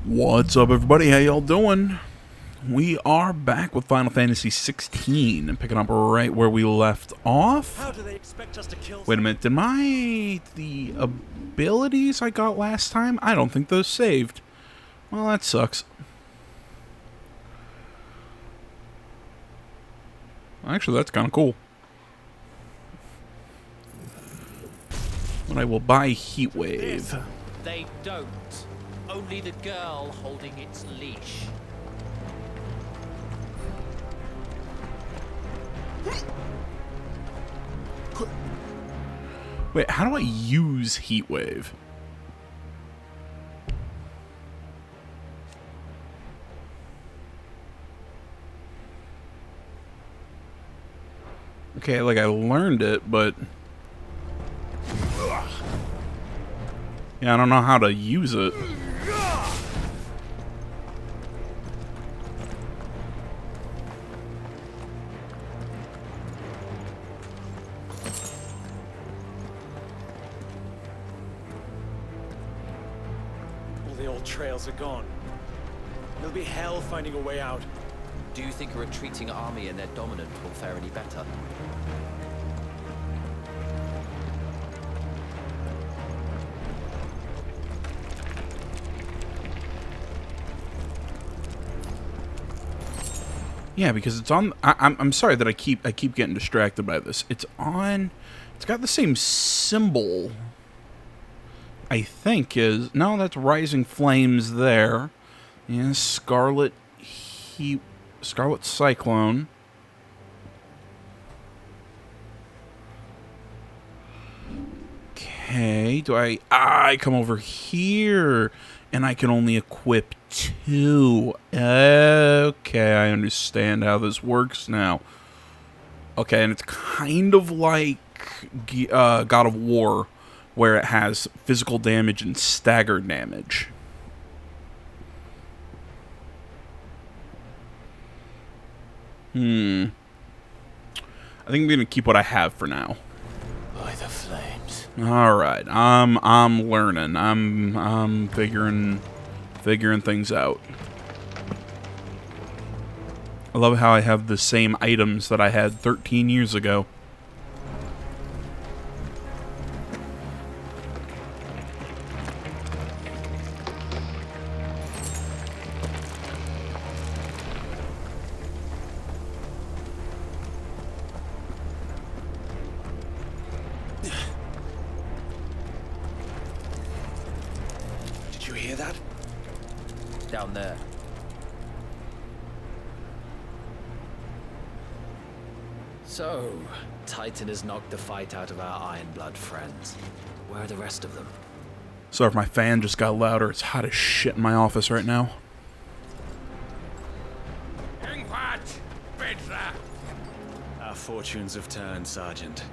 What's up, everybody? How y'all doing? We are back with Final Fantasy 16 and picking up right where we left off. How do they expect us to kill Wait a minute, the abilities I got last time? I don't think those saved. Well, that sucks. Actually, that's kind of cool. But I will buy Heatwave. They don't. Only the girl holding its leash. Wait, how do I use Heatwave? Okay, like I learned it, but yeah, I don't know how to use it. All the old trails are gone. It'll be hell finding a way out. Do you think a retreating army and their dominant will fare any better? Yeah, because it's on. I'm sorry that I keep getting distracted by this. It's on. It's got the same symbol. I think is no. That's Rising Flames there. Yeah, Scarlet Cyclone. Okay, do I come over here and I can only equip 2. Okay, I understand how this works now. Okay, and it's kind of like God of War, where it has physical damage and stagger damage. I think I'm gonna keep what I have for now. By the flames. All right, I'm learning. I'm figuring things out. I love how I have the same items that I had 13 years ago. Did you hear that? Down there. So, Titan has knocked the fight out of our Ironblood friends. Where are the rest of them? Sorry if my fan just got louder. It's hot as shit in my office right now. Our fortunes have turned, Sergeant.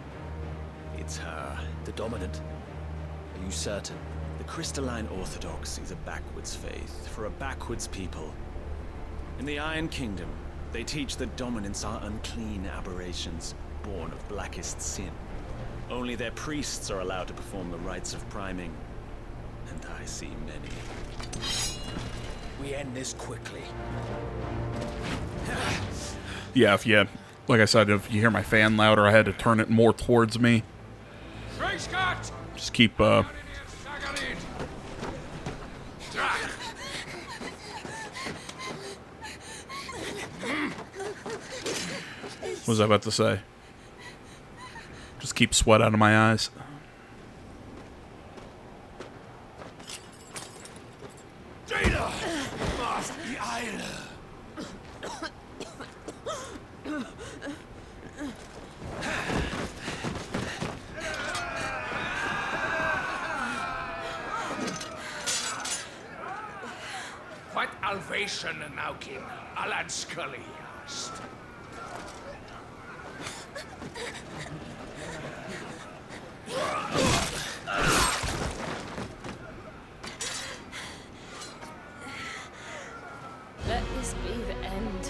It's her. The dominant. Are you certain? The Crystalline Orthodox is a backwards faith for a backwards people. In the Iron Kingdom, they teach that dominants are unclean aberrations, born of blackest sin. Only their priests are allowed to perform the rites of priming. And I see many. We end this quickly. Yeah, like I said, if you hear my fan louder, I had to turn it more towards me. Just keep, What was I about to say? Just keep sweat out of my eyes. What Alvation Naukin Alan Scully asked. Let this be the end.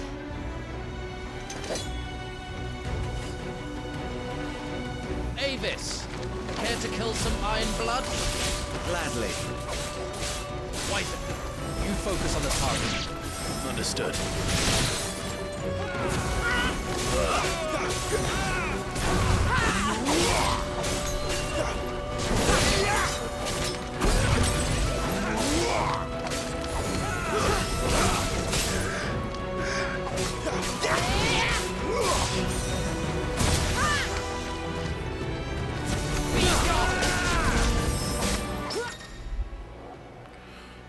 Avis, care to kill some Ironblood? Gladly. Why then? You focus on the target. Understood.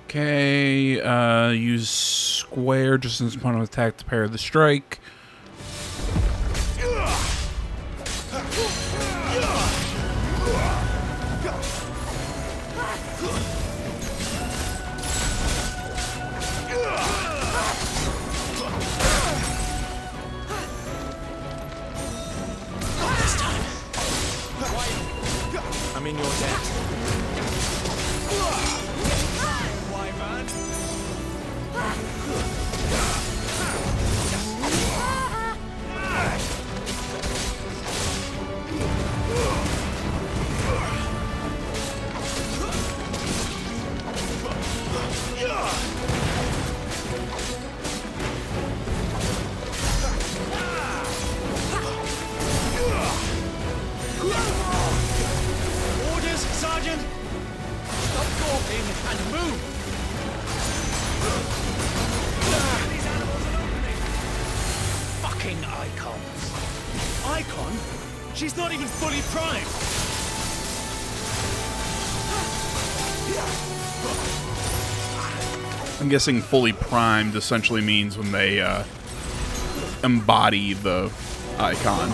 Okay, use square just as point of attack to parry the strike. This time. I'm in your debt. Orders, Sergeant! Stop gawping and move! These animals are opening! Fucking icons! Icon? She's not even fully primed! I'm guessing fully primed essentially means when they embody the icon.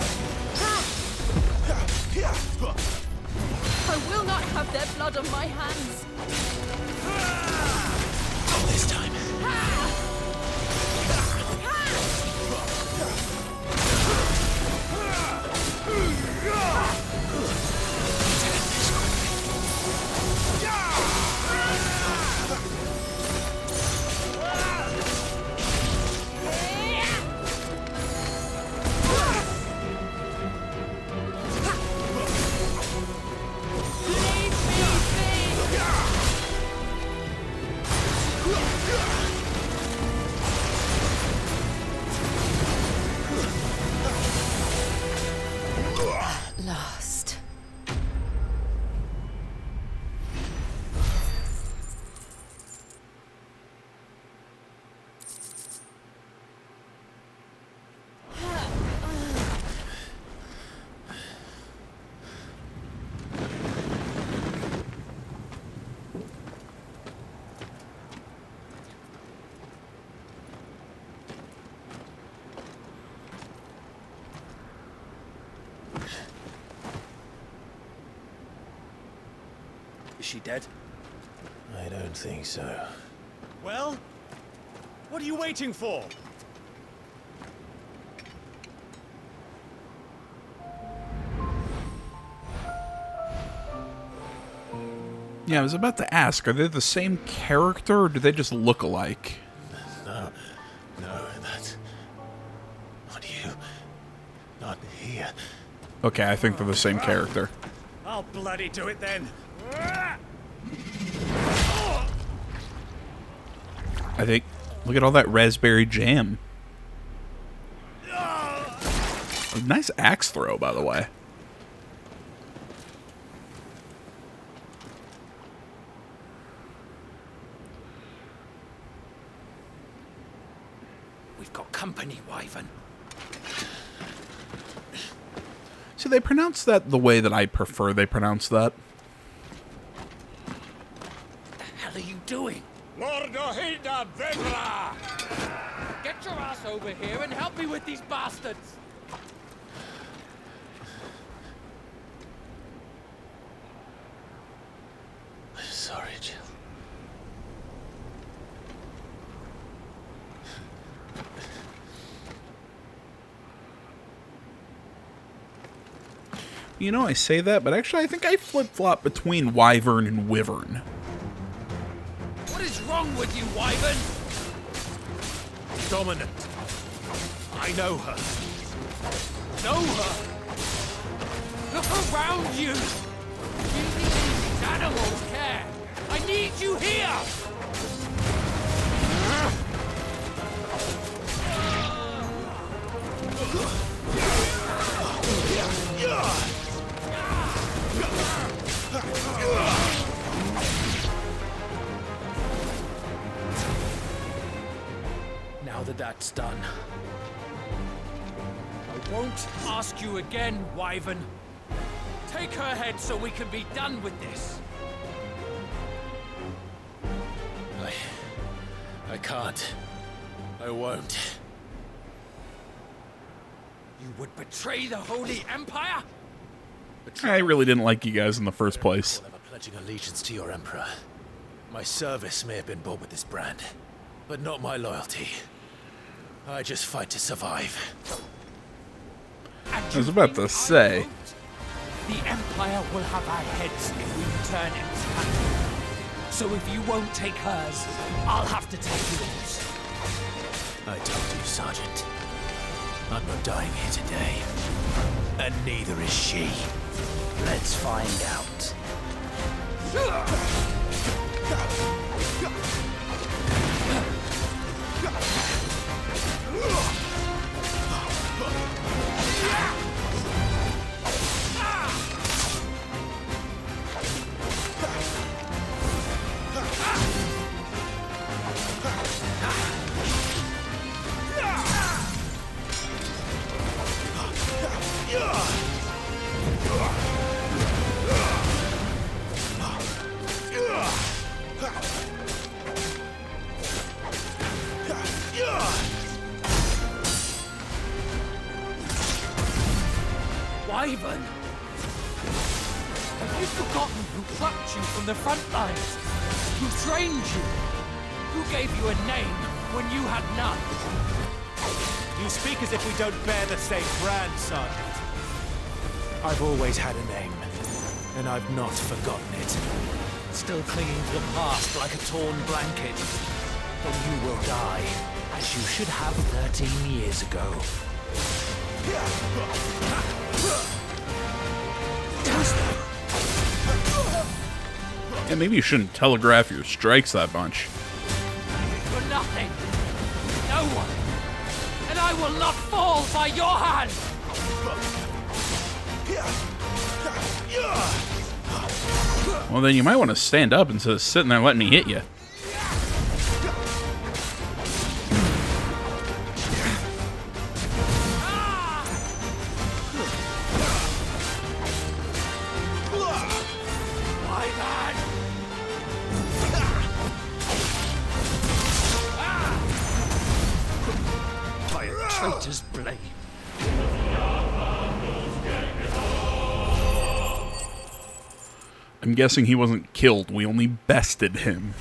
I will not have their blood on my hands. Not this time. Last. Is she dead? I don't think so. Well? What are you waiting for? Yeah, I was about to ask, are they the same character or do they just look alike? No, that's not you. Not here. Okay, I think they're the same character. I'll bloody do it then. I think, look at all that raspberry jam. A nice axe throw, by the way. We've got company, Wyvern. See, they pronounce that the way that I prefer they pronounce that. What the hell are you doing? Lord Ohilda Vedra! Get your ass over here and help me with these bastards! I'm sorry, Jill. You know, I say that, but actually I think I flip-flop between Wyvern and Wyvern. What is wrong with you, Wyvern? Dominant. I know her. Know her? Look around you! Give these animals care! I need you here! now that that's done. I won't ask you again, Wyvern. Take her head so we can be done with this. I can't. I won't. You would betray the Holy Empire? I really didn't like you guys in the first place. Never pledging allegiance to your emperor. My service may have been bought with this brand, but not my loyalty. I just fight to survive. I was about to say. The Empire will have our heads if we return empty-handed. So if you won't take hers, I'll have to take yours. I told you, Sergeant. I'm not dying here today. And neither is she. Let's find out. Wyvern! Have you forgotten who plucked you from the front lines? Who trained you? Who gave you a name when you had none? You speak as if we don't bear the same brand, Sergeant. I've always had a name, and I've not forgotten it. Still clinging to the past like a torn blanket. Then you will die, as you should have 13 years ago. Yeah, maybe you shouldn't telegraph your strikes that bunch. For nothing. No one. And I will not fall by your hand. Well, then you might want to stand up instead of sitting there letting me hit you. Traitor's blade. I'm guessing he wasn't killed. We only bested him.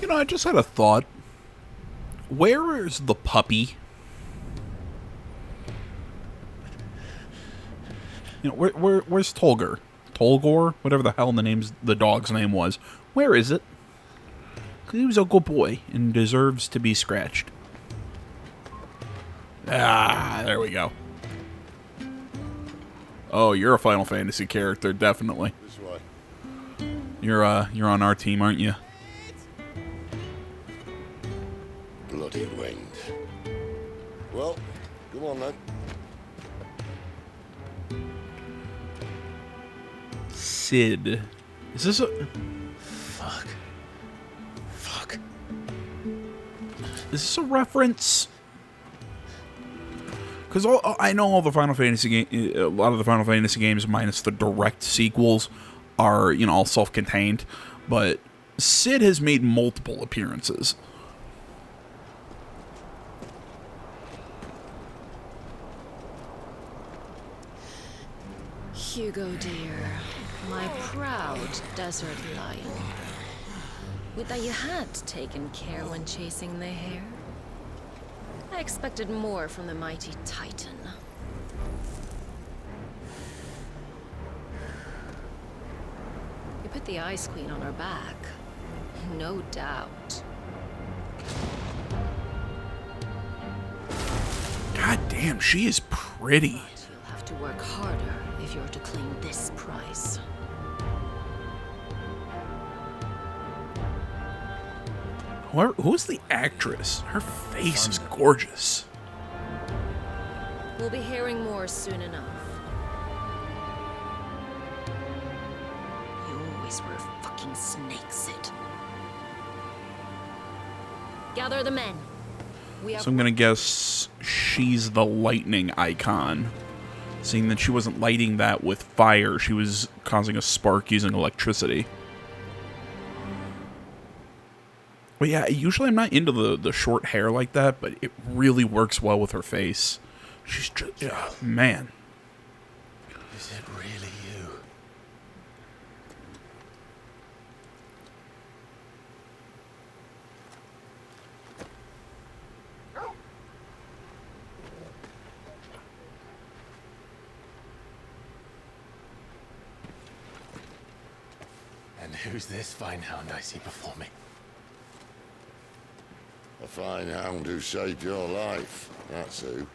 You know, I just had a thought. Where is the puppy? You know, where's Tolgor? Tolgor? Whatever the hell the dog's name was. Where is it? 'Cause he was a good boy and deserves to be scratched. Ah, there we go. Oh, you're a Final Fantasy character, definitely. This way. You're on our team, aren't you? Bloody wind. Well, come on then. Sid. Is this a... Fuck. Fuck. Is this a reference? because I know all the Final Fantasy a lot of the Final Fantasy games, minus the direct sequels, are, you know, all self-contained, but Cid has made multiple appearances. Hugo, dear, my proud desert lion. Would that you had taken care when chasing the hare? I expected more from the mighty Titan. You put the Ice Queen on her back, no doubt. God damn, she is pretty. But you'll have to work harder if you're to claim this prize. Who's the actress? Her face is gorgeous. We'll be hearing more soon enough. You always were a fucking snake, Cid. Gather the men. So I'm gonna guess she's the lightning icon. Seeing that she wasn't lighting that with fire, she was causing a spark using electricity. But yeah, usually I'm not into the short hair like that, but it really works well with her face. She's just, man. Is it really you? And who's this fine hound I see before me? A fine hound who saved your life, that's who.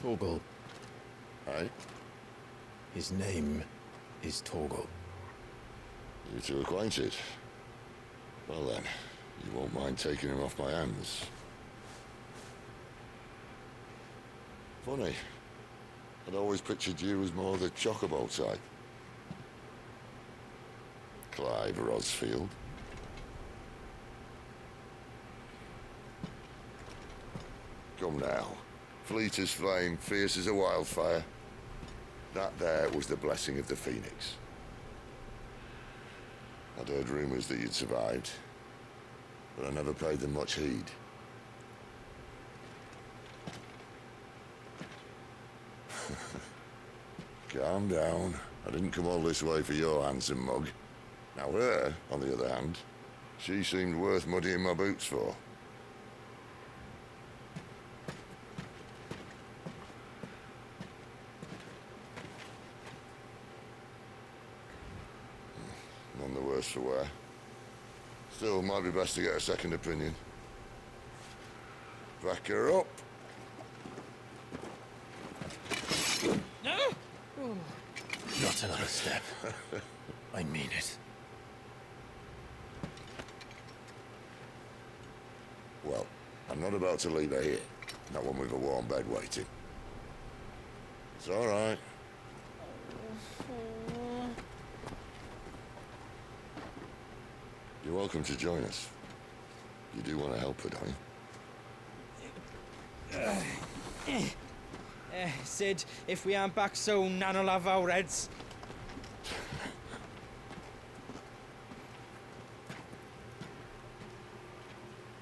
Torgal. Hey, His name is Torgal. you two acquainted? Well then, you won't mind taking him off my hands. Funny. I'd always pictured you as more the chocobo type. Clive Rosfield. Come now. Fleet as flame, fierce as a wildfire. That there was the blessing of the Phoenix. I'd heard rumors that you'd survived, but I never paid them much heed. Calm down. I didn't come all this way for your handsome mug. Now her, on the other hand, she seemed worth muddying my boots for. None the worse for wear. Still, might be best to get a second opinion. Back her up. Not another step. I mean it. Well, I'm not about to leave her here. Not one with a warm bed waiting. It's all right. You're welcome to join us. You do want to help her, don't you? Cid, if we aren't back soon, Nan'll have our heads.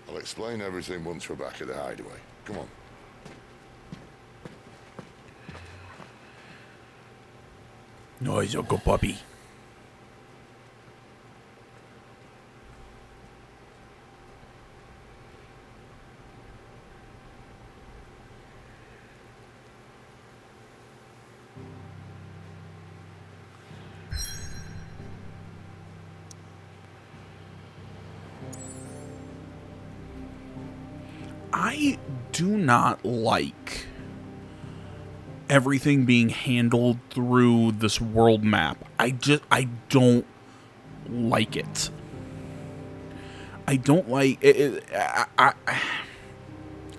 I'll explain everything once we're back at the hideaway. Come on. Noise, Uncle Puppy. I do not like everything being handled through this world map. I don't like it. I don't like it. I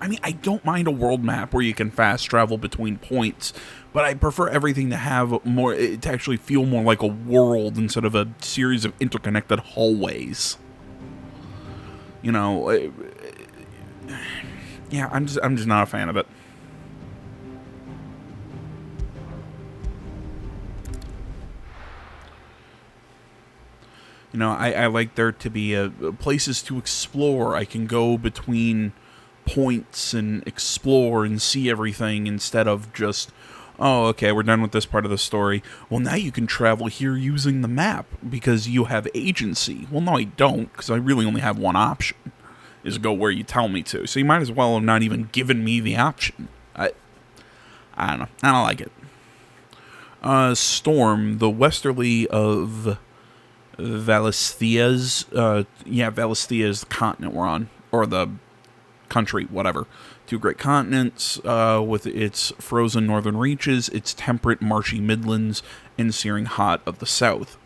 mean, I don't mind a world map where you can fast travel between points, but I prefer everything to have more, to actually feel more like a world instead of a series of interconnected hallways. You know, yeah, I'm just not a fan of it. You know, I like there to be places to explore. I can go between points and explore and see everything instead of just, oh, okay, we're done with this part of the story. Well, now you can travel here using the map because you have agency. Well, no, I don't, because I really only have one option, is go where you tell me to. So you might as well have not even given me the option. I don't know. I don't like it. Storm, the westerly of Valisthea's, Valisthea is the continent we're on, or the country, whatever. 2 great continents, with its frozen northern reaches, its temperate marshy midlands, and searing hot of the south.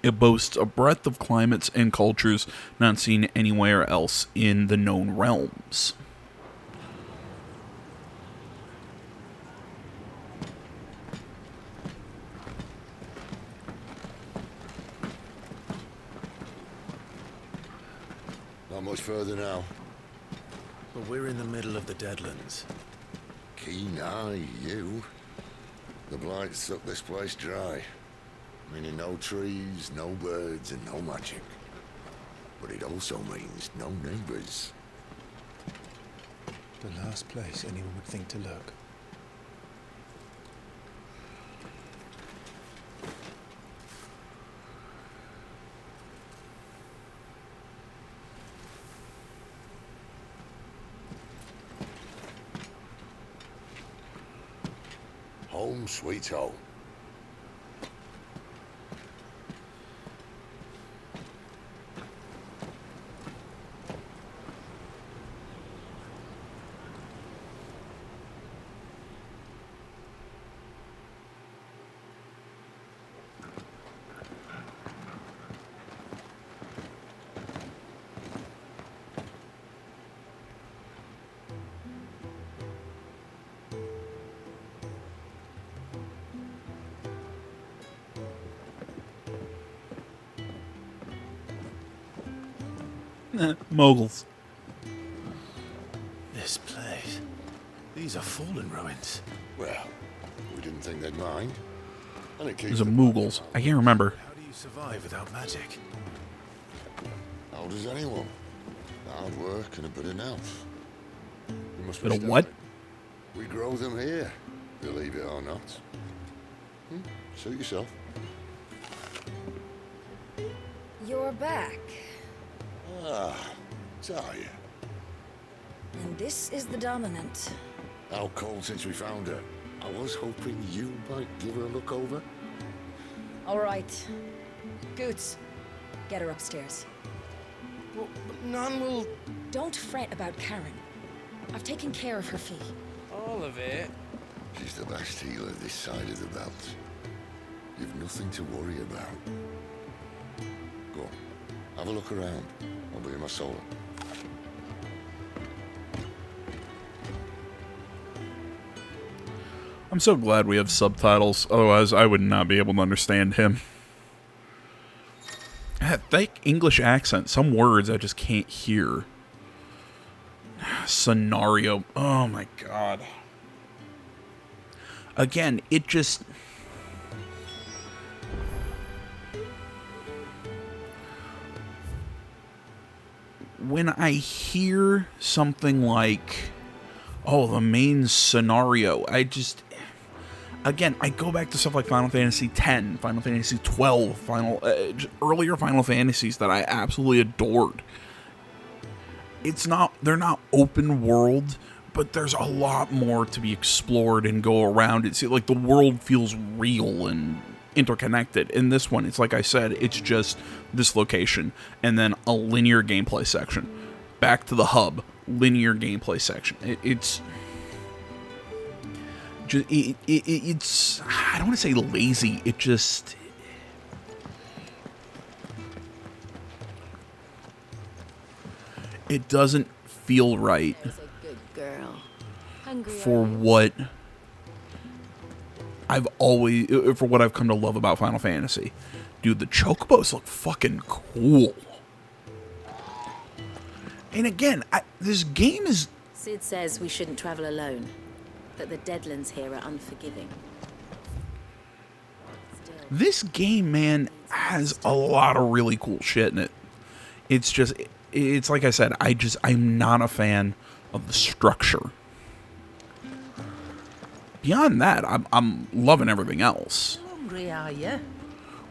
It boasts a breadth of climates and cultures not seen anywhere else in the known realms. Not much further now. But we're in the middle of the Deadlands. Keen eye, you. The blight sucked this place dry. Meaning no trees, no birds, and no magic. But it also means no neighbors. The last place anyone would think to look. Home sweet home. Moguls. This place. These are fallen ruins. Well, we didn't think they'd mind. And it keeps There's a the- Moogles. I can't remember. How do you survive without magic? How does anyone? Hard work and a bit of nous. We must Bit of starving. what? We grow them here, believe it or not. Suit yourself. You're back. Ah, Talia. And this is the Dominant. How cold since we found her. I was hoping you might give her a look over. All right. Goots, get her upstairs. But none will... Don't fret about Karen. I've taken care of her fee. All of it? She's the best healer this side of the belt. You've nothing to worry about. Go on, have a look around. I'll be in my soul. I'm so glad we have subtitles, otherwise I would not be able to understand him. That thick English accent, some words I just can't hear. Scenario, oh my god. Again, it just... When I hear something like, oh, the main scenario, I just... Again, I go back to stuff like Final Fantasy X, Final Fantasy XII, earlier Final Fantasies that I absolutely adored. They're not open world, but there's a lot more to be explored and go around. It's like the world feels real and interconnected. In this one, it's like I said, it's just this location and then a linear gameplay section. Back to the hub, linear gameplay section. It's I don't want to say lazy. It just... It doesn't feel right That is a good girl. Hungry for are you? what I've come to love about Final Fantasy. Dude, the chocobos look fucking cool. And again, this game is... Cid says we shouldn't travel alone. That the Deadlands here are unforgiving. This game, man, has a lot of really cool shit in it. It's just... It's like I said, I'm not a fan of the structure. Beyond that, I'm loving everything else. Hungry, are you?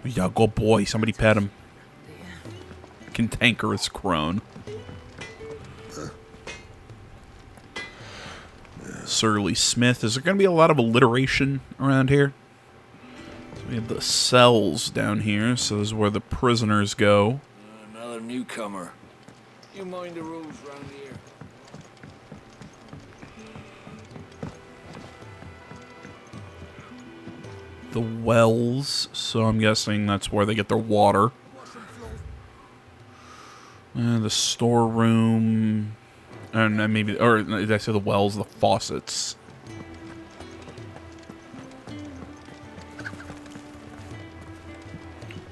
Yeah, good boy. Somebody pet him. Cantankerous crone. Surly Smith. Is there going to be a lot of alliteration around here? So we have the cells down here. So this is where the prisoners go. Another newcomer. You mind the rules round here? The wells. So I'm guessing that's where they get their water. The storeroom. And maybe, or did I say the wells, the faucets?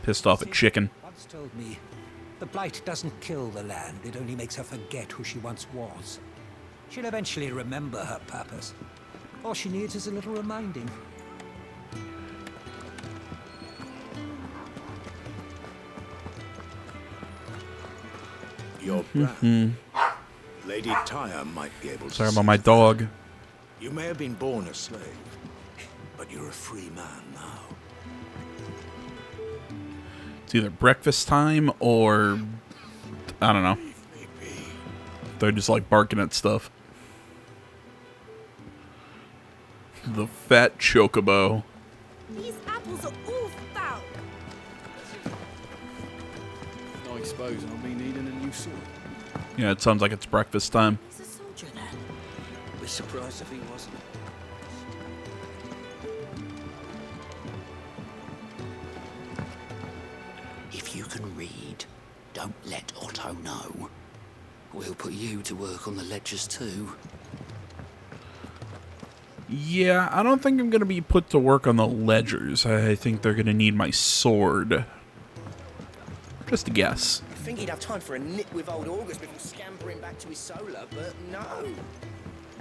Pissed off at chicken. Once told me, the Blight doesn't kill the land, it only makes her forget who she once was. She'll eventually remember her purpose. All she needs is a little reminding. Your brand. Lady Tyre might be able to... Sorry about my dog. You may have been born a slave, but you're a free man now. It's either breakfast time or... I don't know. They're just like barking at stuff. The fat chocobo. These apples are all foul. I suppose I'll be needing a new sword. Yeah, it sounds like it's breakfast time. He's a soldier then. Be surprised if he wasn't. If you can read, don't let Otto know. We'll put you to work on the ledgers too. Yeah, I don't think I'm going to be put to work on the ledgers. I think they're going to need my sword. Just a guess. I think he'd have time for a nip with old August before scampering back to his solar, but no.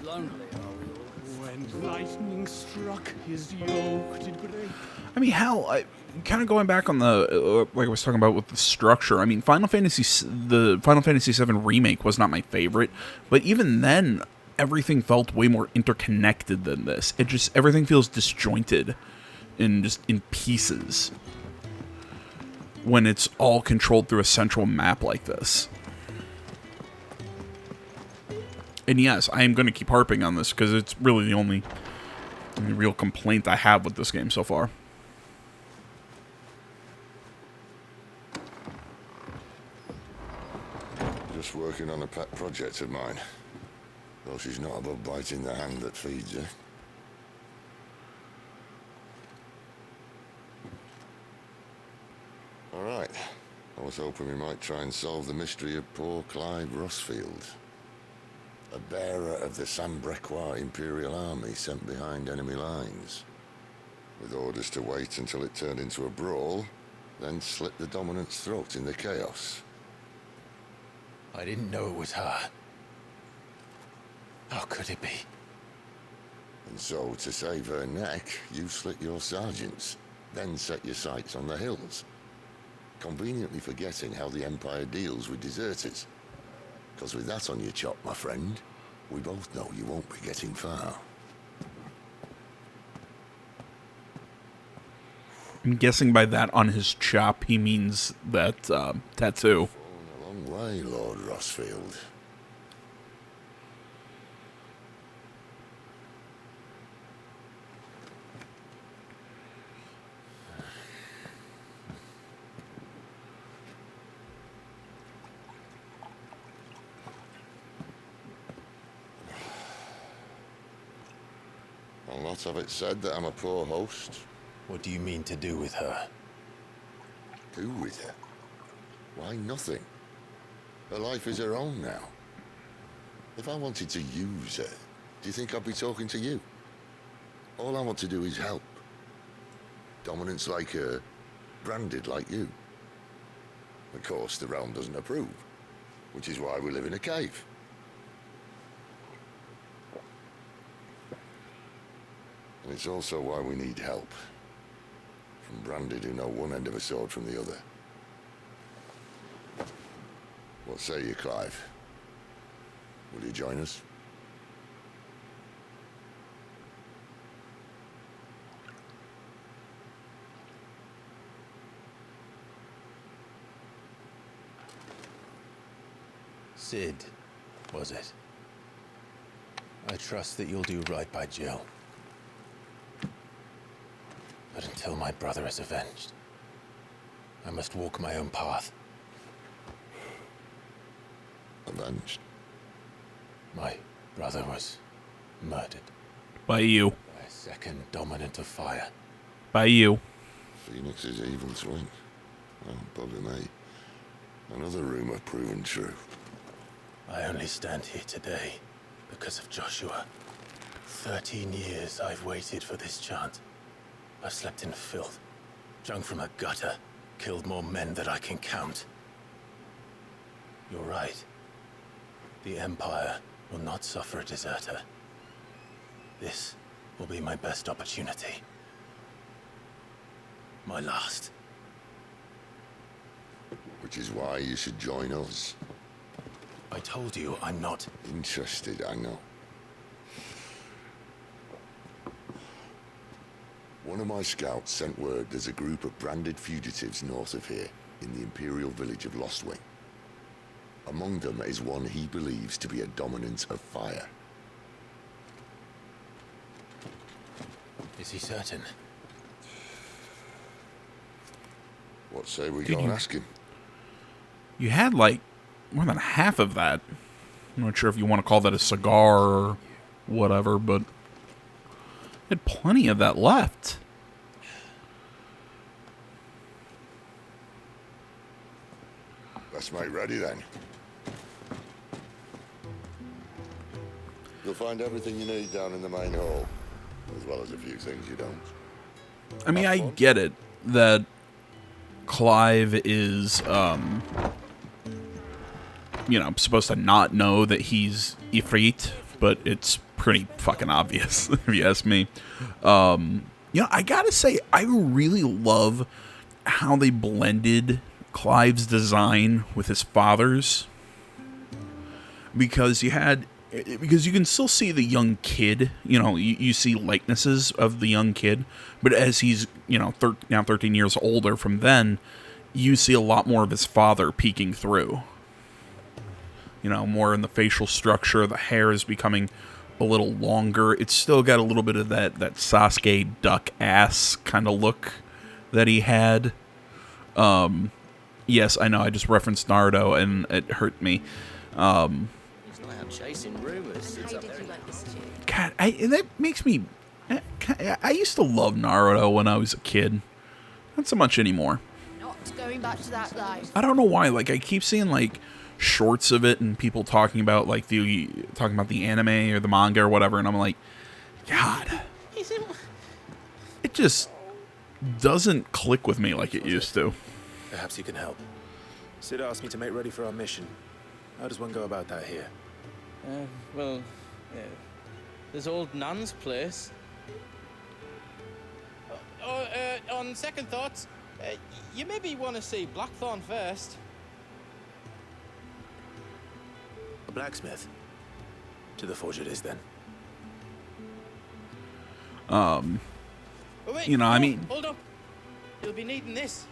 Lonely, are we all? When lightning struck, his yoke did break. I mean, hell, kind of going back on the, like I was talking about with the structure, I mean, the Final Fantasy VII Remake was not my favorite, but even then, everything felt way more interconnected than this. Everything feels disjointed and just in pieces when it's all controlled through a central map like this. And yes, I am going to keep harping on this because it's really the only real complaint I have with this game so far. Just working on a pet project of mine. Though she's not above biting the hand that feeds her. Alright. I was hoping we might try and solve the mystery of poor Clive Rossfield. A bearer of the Sambrequois Imperial Army sent behind enemy lines. With orders to wait until it turned into a brawl, then slit the dominant's throat in the chaos. I didn't know it was her. How could it be? And so, to save her neck, you slit your sergeants, then set your sights on the hills. Conveniently forgetting how the Empire deals with deserters. Because with that on your chop, my friend, we both know you won't be getting far. I'm guessing by that on his chop, he means that tattoo. A long way, Lord Rossfield. A lot of it said that I'm a poor host. What do you mean to do with her? Do with her? Why, nothing. Her life is her own now. If I wanted to use her, do you think I'd be talking to you? All I want to do is help. Dominants like her, branded like you. Of course, the realm doesn't approve. Which is why we live in a cave. And it's also why we need help. From Branded, who know one end of a sword from the other. What say you, Clive? Will you join us? Cid, was it? I trust that you'll do right by Jill. But until my brother is avenged, I must walk my own path. Avenged? My brother was murdered. By you. By a second dominant of fire. By you. Phoenix's evil twin. Oh, bugger me. Another rumor proven true. I only stand here today because of Joshua. 13 years I've waited for this chance. I've slept in filth, drunk from a gutter, killed more men than I can count. You're right. The Empire will not suffer a deserter. This will be my best opportunity. My last. Which is why you should join us. I told you I'm not interested, I know. One of my scouts sent word there's a group of branded fugitives north of here, in the Imperial village of Lostwing. Among them is one he believes to be a dominant of fire. Is he certain? What say we Did go you- and ask him? You had like more than half of that. I'm not sure if you want to call that a cigar or whatever, but you had plenty of that left. Let's make ready then. You'll find everything you need down in the main hall, as well as a few things you don't. I mean, I get it that Clive is, you know, supposed to not know that he's Ifrit, but it's pretty fucking obvious, if you ask me. You know, I gotta say, I really love how they blended Clive's design with his father's. Because you can still see the young kid, you know, you see likenesses of the young kid, but as he's, you know, now 13 years older from then, you see a lot more of his father peeking through. You know, more in the facial structure, the hair is becoming a little longer. It's still got a little bit of that Sasuke duck ass kind of look that he had. Yes, I know, I just referenced Naruto and it hurt me. He's not out chasing rumors. How did you like this stew? God, that makes me... I used to love Naruto when I was a kid. Not so much anymore. Not going back to that life. I don't know why. Like, I keep seeing, like, shorts of it and people talking about, like, the anime or the manga or whatever, and I'm like, God. It just doesn't click with me like it used to. Perhaps you can help. Cid asked me to make ready for our mission. How does one go about that here? Well, there's old Nan's place. On second thoughts, you maybe want to see Blackthorn first. A blacksmith? To the forge it is, then. Oh, wait, You know, I mean... Hold up. You'll be needing this.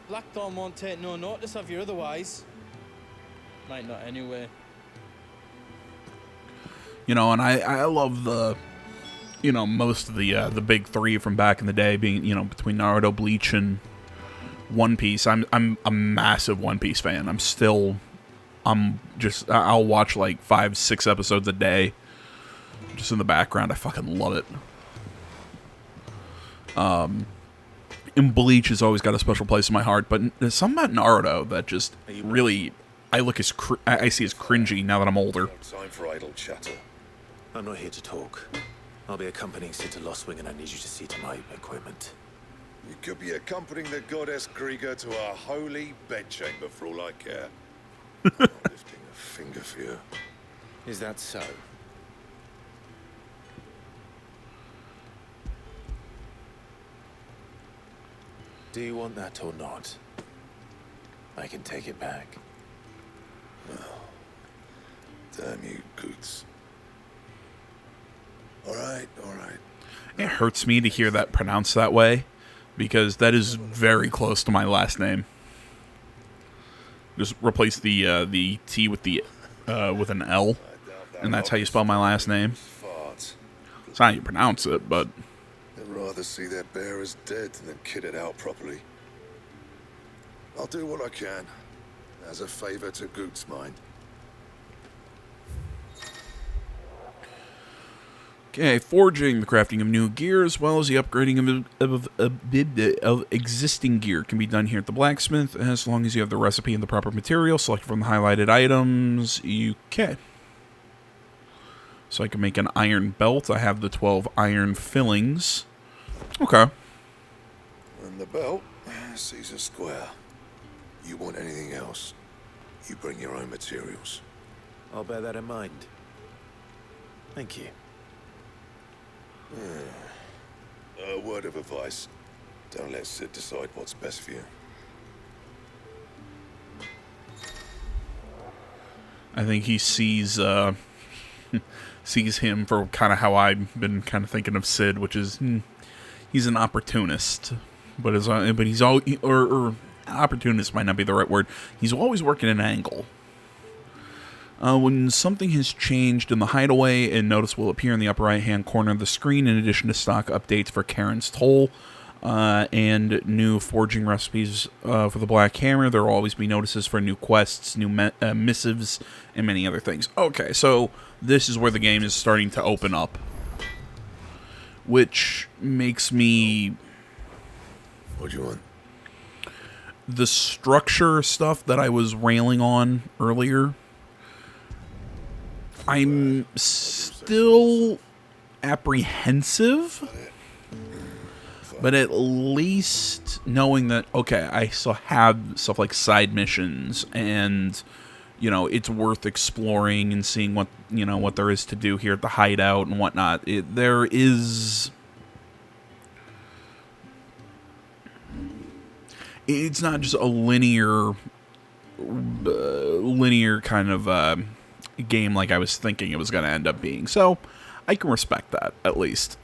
Blackthorn won't take no notice of you otherwise. Might not anyway. You know, and I love the, you know, most of the big three from back in the day being, you know, between Naruto, Bleach, and One Piece. I'm a massive One Piece fan. I'll watch like 5-6 episodes a day, just in the background. I fucking love it. And Bleach has always got a special place in my heart, but there's something about Naruto that just really, I see as cringy now that I'm older. Time for idle chatter. I'm not here to talk. I'll be accompanying Cid to Lostwing, and I need you to see to my equipment. You could be accompanying the goddess Kriega to our holy bedchamber for all I care. Lifting a finger for you. Is that so? Do you want that or not? I can take it back. Damn you, Goots. All right. It hurts me to hear that pronounced that way, because that is very close to my last name. Just replace the T with with an L, and that's how you spell my last name. It's not how you pronounce it, but I'd rather see that bear as dead than kid it out properly. I'll do what I can, as a favor to Goots' mind. okay, forging, the crafting of new gear, as well as the upgrading of existing gear can be done here at the blacksmith, as long as you have the recipe and the proper material selected from the highlighted items. Okay. So I can make an iron belt. I have the 12 iron fillings. Okay. And the belt, Caesar Square. You want anything else, you bring your own materials. I'll bear that in mind. Thank you. A word of advice. Don't let Cid decide what's best for you. I think he sees sees him for kind of how I've been kind of thinking of Cid, which is he's an opportunist, but he's all or opportunist might not be the right word. He's always working an angle. When something has changed in the hideaway, a notice will appear in the upper right-hand corner of the screen, in addition to stock updates for Karen's Toll and new forging recipes for the Black Hammer. There will always be notices for new quests, new missives, and many other things. Okay, so this is where the game is starting to open up, which makes me... What do you want? The structure stuff that I was railing on earlier, I'm still apprehensive, but at least knowing that, okay, I still have stuff like side missions, and, you know, it's worth exploring and seeing what, you know, what there is to do here at the hideout and whatnot. There is... It's not just a linear kind of game like I was thinking it was going to end up being. So I can respect that, at least.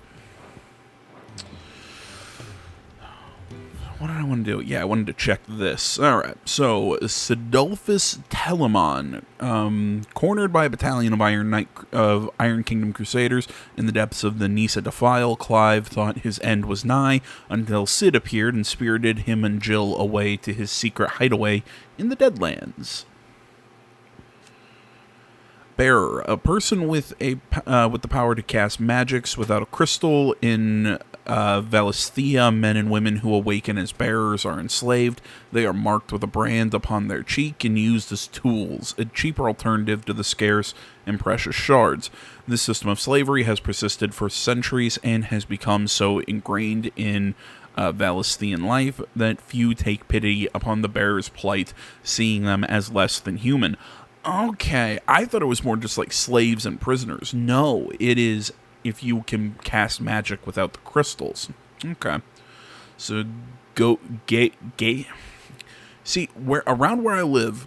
What did I want to do? Yeah, I wanted to check this. All right, so Cidolfus Telamon, cornered by a battalion of Iron Kingdom Crusaders in the depths of the Nisa Defile, Clive thought his end was nigh until Cid appeared and spirited him and Jill away to his secret hideaway in the Deadlands. Bearer, a person with the power to cast magics without a crystal. In Valisthea, men and women who awaken as bearers are enslaved. They are marked with a brand upon their cheek and used as tools, a cheaper alternative to the scarce and precious shards. This system of slavery has persisted for centuries and has become so ingrained in Valisthean life that few take pity upon the bearer's plight, seeing them as less than human. Okay, I thought it was more just like slaves and prisoners. No, it is if you can cast magic without the crystals. Okay. So, see, around where I live,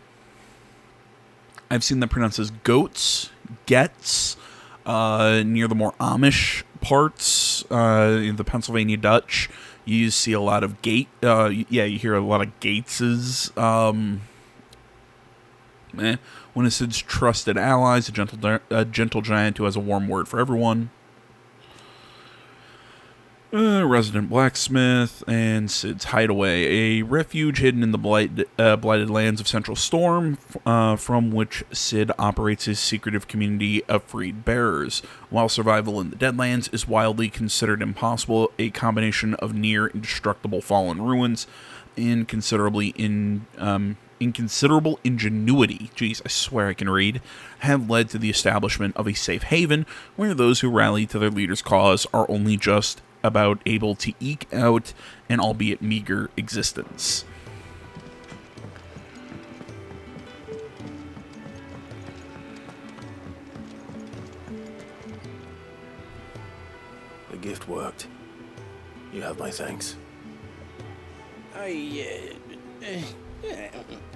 I've seen them pronounced as goats, gets, near the more Amish parts, in the Pennsylvania Dutch. You see a lot of you hear a lot of Gateses, one of Cid's trusted allies, a gentle giant who has a warm word for everyone. Resident blacksmith and Cid's hideaway, a refuge hidden in the blighted lands of Central Storm, from which Cid operates his secretive community of freed bearers. While survival in the Deadlands is wildly considered impossible, a combination of near indestructible fallen ruins and considerable ingenuity, geez, I swear I can read, have led to the establishment of a safe haven where those who rally to their leader's cause are only just about able to eke out an albeit meager existence. gift worked. You have my thanks.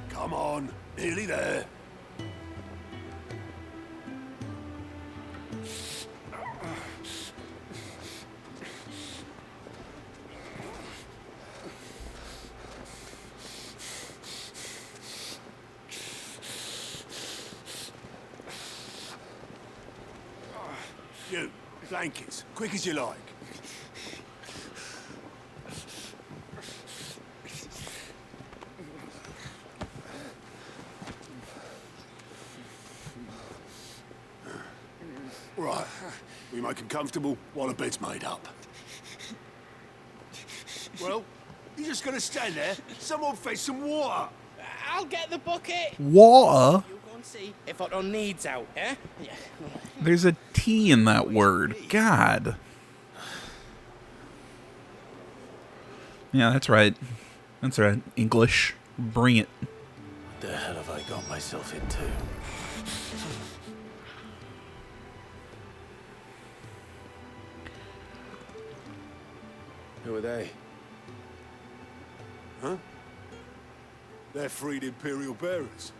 Come on, nearly there. You, blankets, quick as you like. Right, we make him comfortable while the bed's made up. Well, you're just gonna stand there? Someone fetch some water. I'll get the bucket. Water? You go and see if Otto needs out, eh? Yeah. There's a T in that word. God. Yeah, that's right. That's right. English. Bring it. What the hell have I got myself into? Who are they? Huh? They're freed Imperial bearers.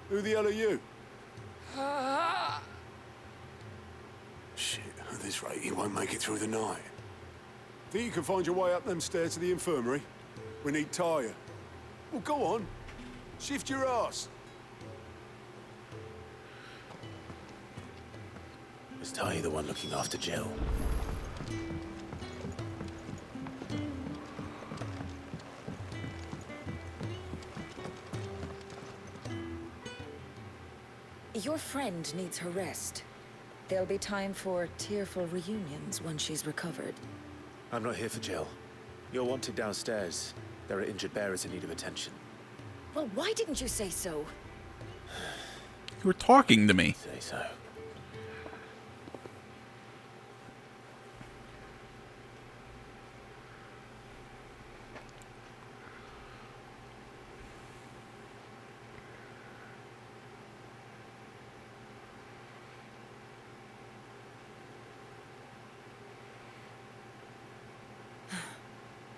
Who the hell are you? Shit, at this rate, you won't make it through the night. Think you can find your way up them stairs to the infirmary? We need Taya. Well, go on. Shift your ass. Is Ty the one looking after Jill? Your friend needs her rest. There'll be time for tearful reunions once she's recovered. I'm not here for Jill. You're wanted downstairs. There are injured bearers in need of attention. Well, why didn't you say so? You were talking to me. Say so.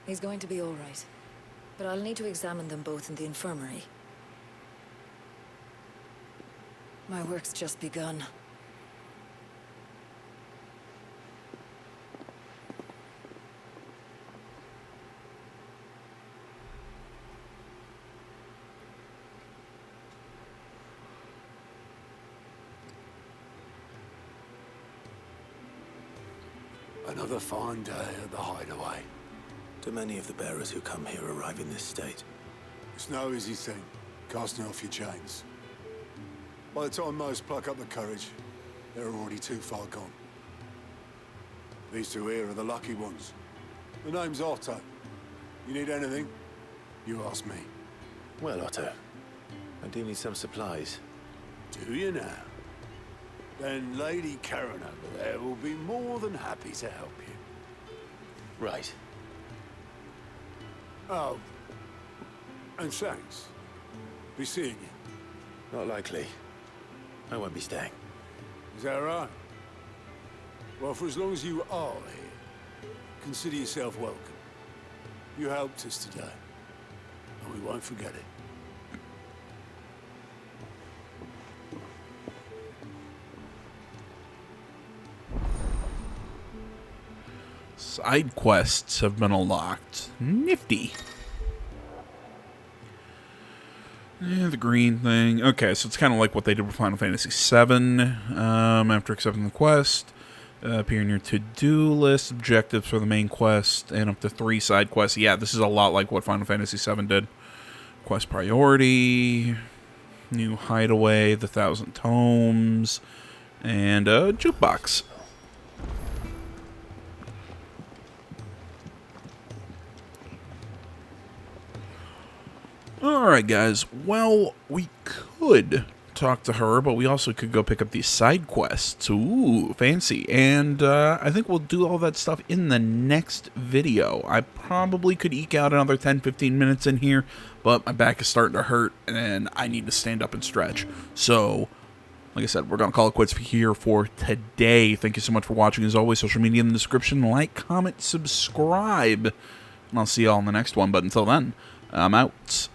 He's going to be all right. But I'll need to examine them both in the infirmary. My work's just begun. Another fine day at the hideaway. Do many of the bearers who come here arrive in this state? It's no easy thing, casting off your chains. By the time most pluck up the courage, they're already too far gone. These two here are the lucky ones. The name's Otto. You need anything, you ask me. Well, Otto, I do need some supplies. Do you now? Then Lady Karen over there will be more than happy to help you. Right. Oh, and thanks. Be seeing you. Not likely. I won't be staying. Is that right? Well, for as long as you are here, consider yourself welcome. You helped us today, and we won't forget it. Side quests have been unlocked. Nifty. Yeah, the green thing. Okay, so it's kind of like what they did with Final Fantasy VII. After accepting the quest, appear in your to-do list, objectives for the main quest, and up to 3 side quests. Yeah, this is a lot like what Final Fantasy VII did. Quest priority, new hideaway, the 1,000 tomes, and a jukebox. Alright guys, well, we could talk to her, but we also could go pick up these side quests. Ooh, fancy. And I think we'll do all that stuff in the next video. I probably could eke out another 10-15 minutes in here, but my back is starting to hurt, and I need to stand up and stretch. So, like I said, we're going to call it quits here for today. Thank you so much for watching. As always, social media in the description. Like, comment, subscribe. And I'll see you all in the next one. But until then, I'm out.